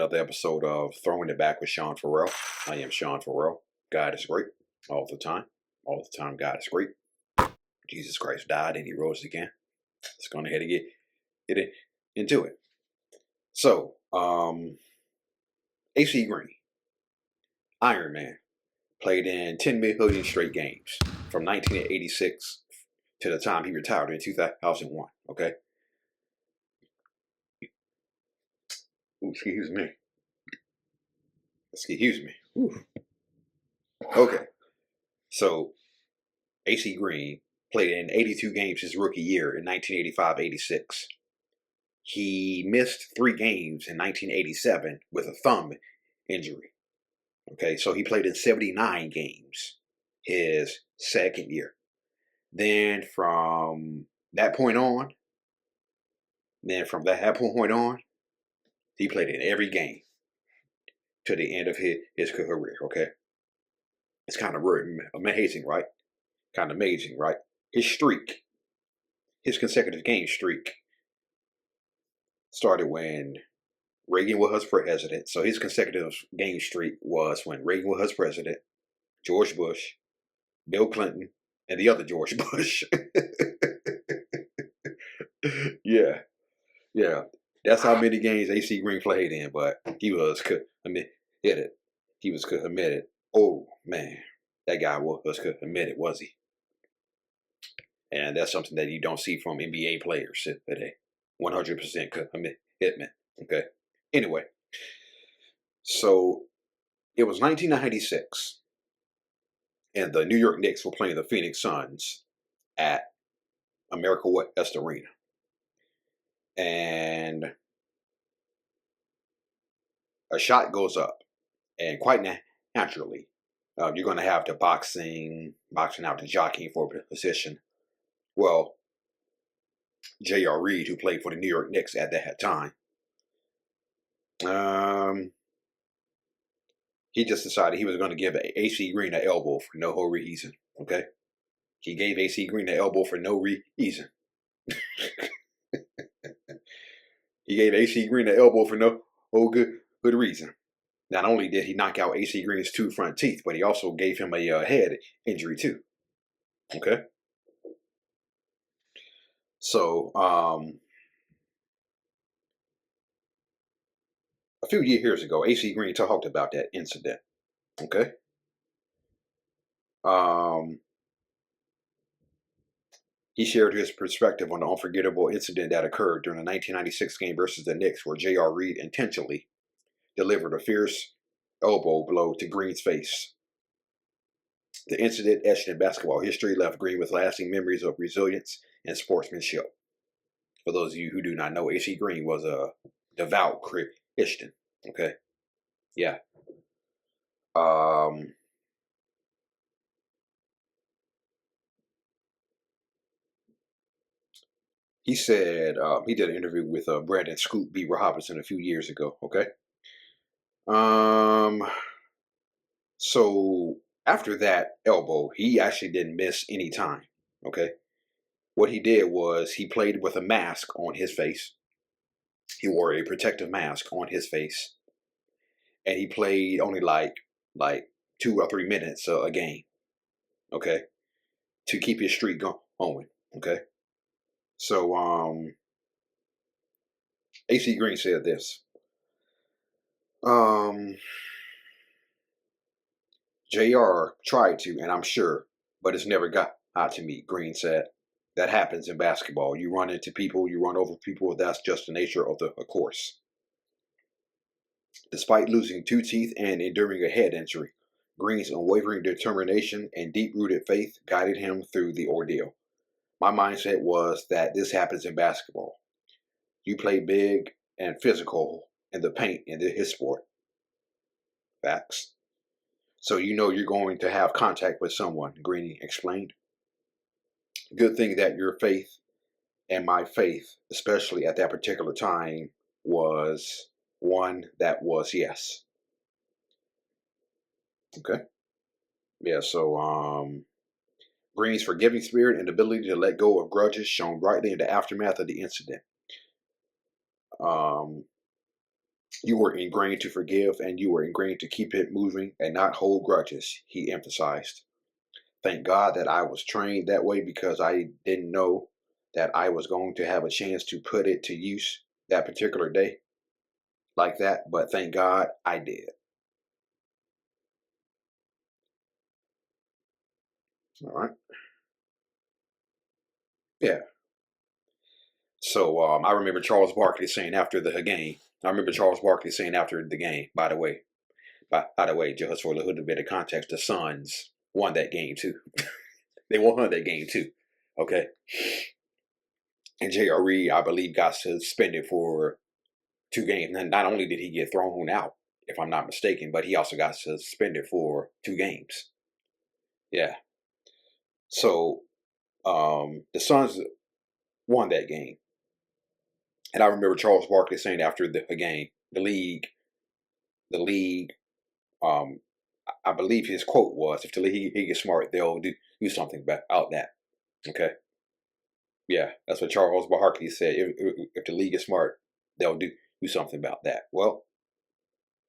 another episode of Throwing It Back with Sean Farrell. I am Sean Farrell. God is great all the time. All the time, God is great. Jesus Christ died and he rose again. Let's go ahead and get into it. So, AC Green, Iron Man, played in 10 million straight games from 1986 to the time he retired in 2001. Okay. Ooh, excuse me. Excuse me. Ooh. Okay. So, AC Green played in 82 games his rookie year in 1985-86. He missed 3 games in 1987 with a thumb injury. Okay, so he played in 79 games his second year. Then from that point on, he played in every game to the end of his career. Okay, it's kind of amazing, right? Kind of amazing, right? His consecutive game streak, started when Reagan was president. So his consecutive game streak was when Reagan was president, George Bush, Bill Clinton, and the other George Bush. Yeah. That's how many games AC Green played in, but he was committed. He was committed. Oh man, that guy was committed, was he? And that's something that you don't see from NBA players today. 100% commitment. Okay. Anyway, so it was 1996, and the New York Knicks were playing the Phoenix Suns at America West Arena. And a shot goes up, and quite naturally, you're going to have the boxing out, the jockeying for position. Well, J.R. Reid, who played for the New York Knicks at that time, he just decided he was going to give AC Green an elbow for no reason. Okay, he gave AC Green an elbow for no reason. He gave AC Green an elbow for no good reason. Not only did he knock out AC Green's 2 front teeth, but he also gave him a head injury too. Okay. So, a few years ago, AC Green talked about that incident. Okay. He shared his perspective on the unforgettable incident that occurred during the 1996 game versus the Knicks, where J.R. Reid intentionally delivered a fierce elbow blow to Green's face. The incident, etched in basketball history, left Green with lasting memories of resilience and sportsmanship. For those of you who do not know, AC Green was a devout Christian. Okay, yeah. He said he did an interview with Brandon Scoop B. Robinson a few years ago. Okay. So after that elbow, he actually didn't miss any time. Okay. What he did was he played with a mask on his face. He wore a protective mask on his face, and he played only like 2 or 3 minutes a game. Okay, to keep his streak going. Okay, so AC Green said this. JR tried to, and I'm sure, but it's never got to me, Green said. That happens in basketball. You run into people, you run over people. That's just the nature of the course. Despite losing 2 teeth and enduring a head injury, Green's unwavering determination and deep-rooted faith guided him through the ordeal. My mindset was that this happens in basketball. You play big and physical in the paint in his sport. Facts. So you know you're going to have contact with someone, Green explained. Good thing that your faith and my faith, especially at that particular time, was one that was yes. Okay. Yeah, so Green's forgiving spirit and ability to let go of grudges shone brightly in the aftermath of the incident. You were ingrained to forgive, and you were ingrained to keep it moving and not hold grudges, he emphasized. Thank God that I was trained that way because I didn't know that I was going to have a chance to put it to use that particular day like that, but thank God I did. All right. Yeah. So I remember Charles Barkley saying after the game. I remember Charles Barkley saying after the game, by the way. By the way, just for a little bit of context, the Suns won that game too. They won that game too. Okay. And J.R. Reid, I believe, got suspended for 2 games. And not only did he get thrown out, if I'm not mistaken, but he also got suspended for 2 games. Yeah. So the Suns won that game. And I remember Charles Barkley saying after the game, the league, um, I believe his quote was, if the league gets smart, they'll do something about that. Okay. Yeah, that's what Charles Barkley said. If the league is smart, they'll do something about that. Well,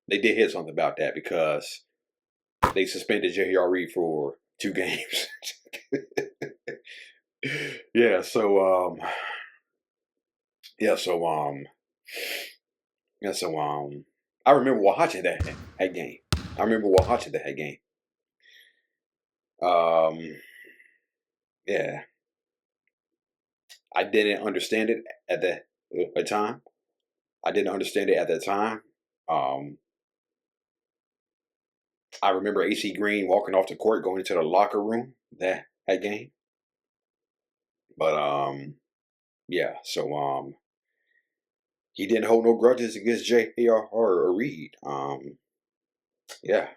they did hit something about that because they suspended J.R. Reid for 2 games. yeah. Yeah. I remember watching that game. I remember watching that game. Um, yeah, I didn't understand it at the time. I didn't understand it at that time. Um, I remember AC Green walking off the court, going into the locker room that game. But yeah. So he didn't hold no grudges against J.R. or Reid. Yeah.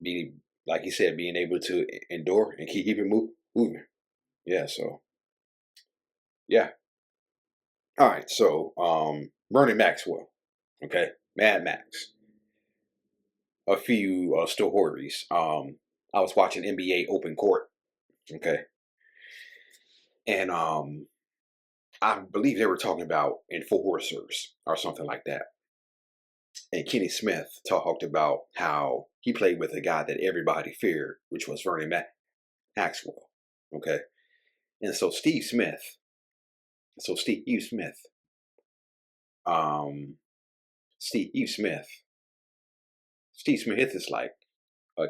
Be like he said, being able to endure and keep it moving. Yeah. So yeah. All right. So Vernon Maxwell. Okay. Mad Max. A few stories. I was watching NBA Open Court. Okay. And I believe they were talking about enforcers or something like that. And Kenny Smith talked about how he played with a guy that everybody feared, which was Vernon Maxwell. Okay. And so Steve Smith, um, Steve Smith, Steve Smith is like,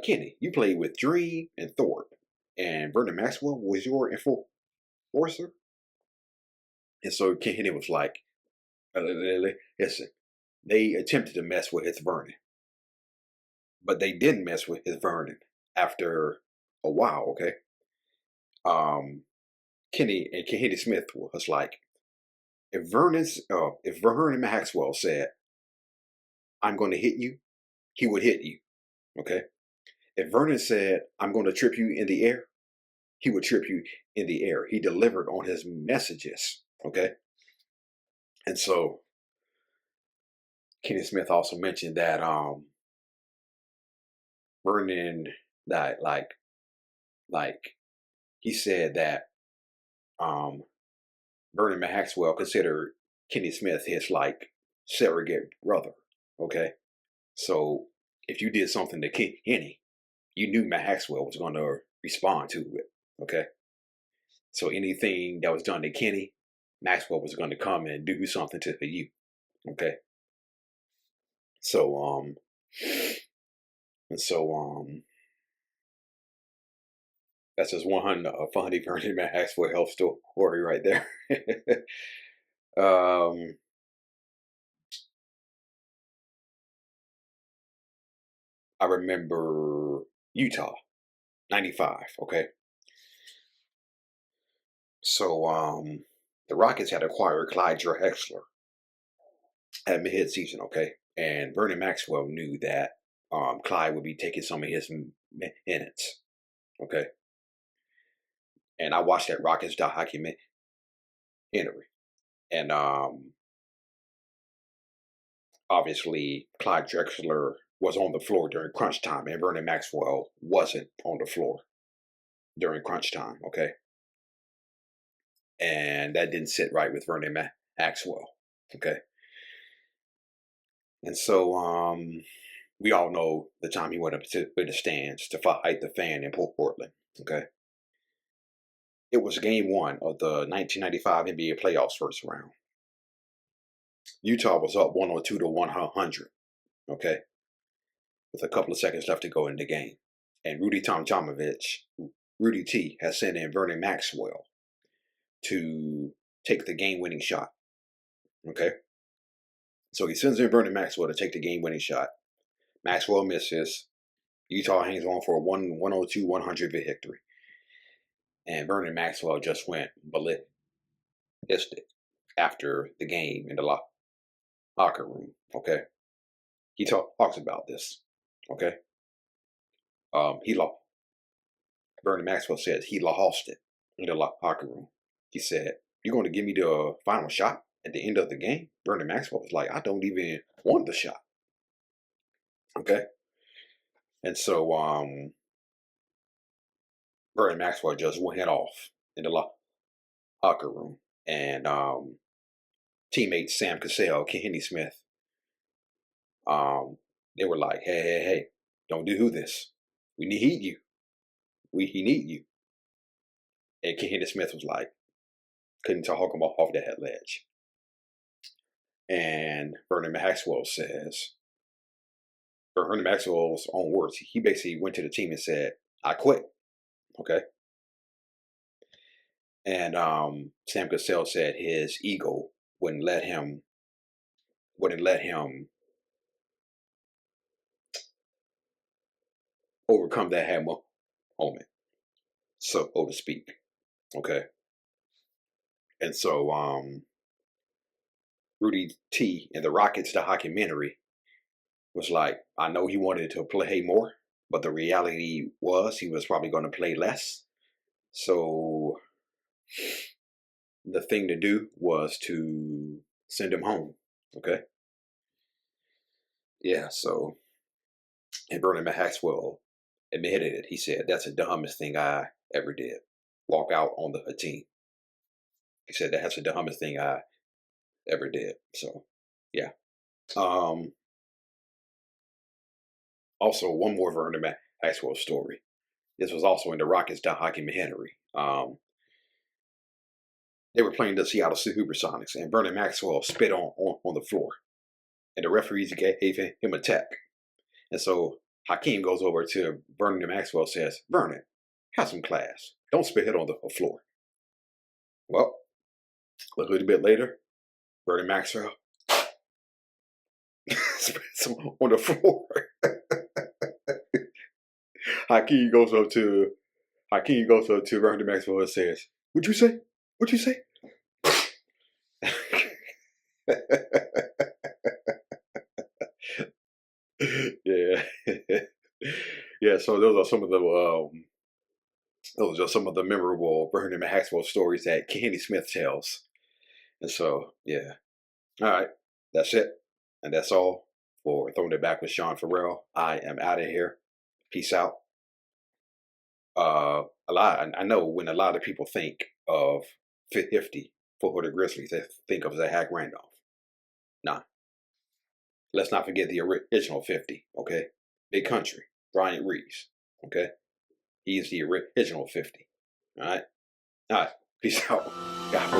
Kenny, you played with Dree and Thorpe, and Vernon Maxwell was your enforcer. And so Kenny was like, listen, they attempted to mess with his Vernon, but they didn't mess with his Vernon after a while, okay? Um, Kenny Smith was like, if Vernon Maxwell said, I'm going to hit you, he would hit you, okay? If Vernon said, I'm going to trip you in the air, he would trip you in the air. He delivered on his messages, okay? And so Kenny Smith also mentioned that Vernon that like he said that um Vernon Maxwell considered Kenny Smith his like surrogate brother. Okay. So if you did something to Kenny, you knew Maxwell was gonna respond to it. Okay. So anything that was done to Kenny, Maxwell was gonna come and do something to you. Okay. So and so that's just one funny Vernon Maxwell health story right there. um, I remember Utah, 95. Okay. So the Rockets had acquired Clyde Drexler at mid-season. Okay. And Vernon Maxwell knew that Clyde would be taking some of his minutes. Okay. And I watched that Rockets documentary. And obviously, Clyde Drexler was on the floor during crunch time, and Vernon Maxwell wasn't on the floor during crunch time. Okay. And that didn't sit right with Vernon Maxwell. Okay. And so we all know the time he went up to the stands to fight the fan in Portland. Okay. It was game one of the 1995 NBA playoffs first round. Utah was up 102 to 100. Okay. With a couple of seconds left to go in the game. And Rudy T has sent in Vernon Maxwell to take the game-winning shot. Okay? So he sends in Vernon Maxwell to take the game-winning shot. Maxwell misses. Utah hangs on for a 102-100 victory. And Vernon Maxwell just went ballistic after the game in the locker room. Okay? He talks about this. Okay? Vernon Maxwell says he lost it in the locker room. He said, "You're going to give me the final shot at the end of the game?" Vernon Maxwell was like, "I don't even want the shot." Okay. And so Vernon Maxwell just went off in the locker room. And teammate Sam Cassell, Kenny Smith, they were like, hey, don't do this. We need you. He need you. And Kenny Smith was like, couldn't talk him off that ledge. And Vernon Maxwell's own words, he basically went to the team and said, "I quit." Okay. And Sam Cassell said his ego wouldn't let him overcome that moment, so to speak. Okay. And so Rudy T in the Rockets documentary was like, I know he wanted to play more, but the reality was he was probably going to play less. So the thing to do was to send him home. Okay. Yeah. So, and Vernon Maxwell admitted it. He said, "That's the dumbest thing I ever did. Walk out on the team." He said, "That's the dumbest thing I ever did." So, yeah. Also, one more Vernon Maxwell story. This was also in the Rockets documentary. They were playing the Seattle Supersonics, and Vernon Maxwell spit on the floor, and the referees gave him a tech. And so Hakeem goes over to Vernon Maxwell and says, "Vernon, have some class. Don't spit it on the floor." Well, a little bit later, Vernon Maxwell spits on the floor. Hakeem goes up to Vernon Maxwell and says, "What'd you say? What'd you say?" Yeah. Yeah, so those are some of the memorable Vernon Maxwell stories that Kenny Smith tells. And so, yeah. All right. That's it. And that's all for Throwing It Back with Sean Farrell. I am out of here. Peace out. I know when a lot of people think of 50 for the Grizzlies, they think of Zach Randolph. Nah. Let's not forget the original 50, okay? Big Country, Bryant Reeves, okay? He's the original 50, all right? All right, peace out. God bless.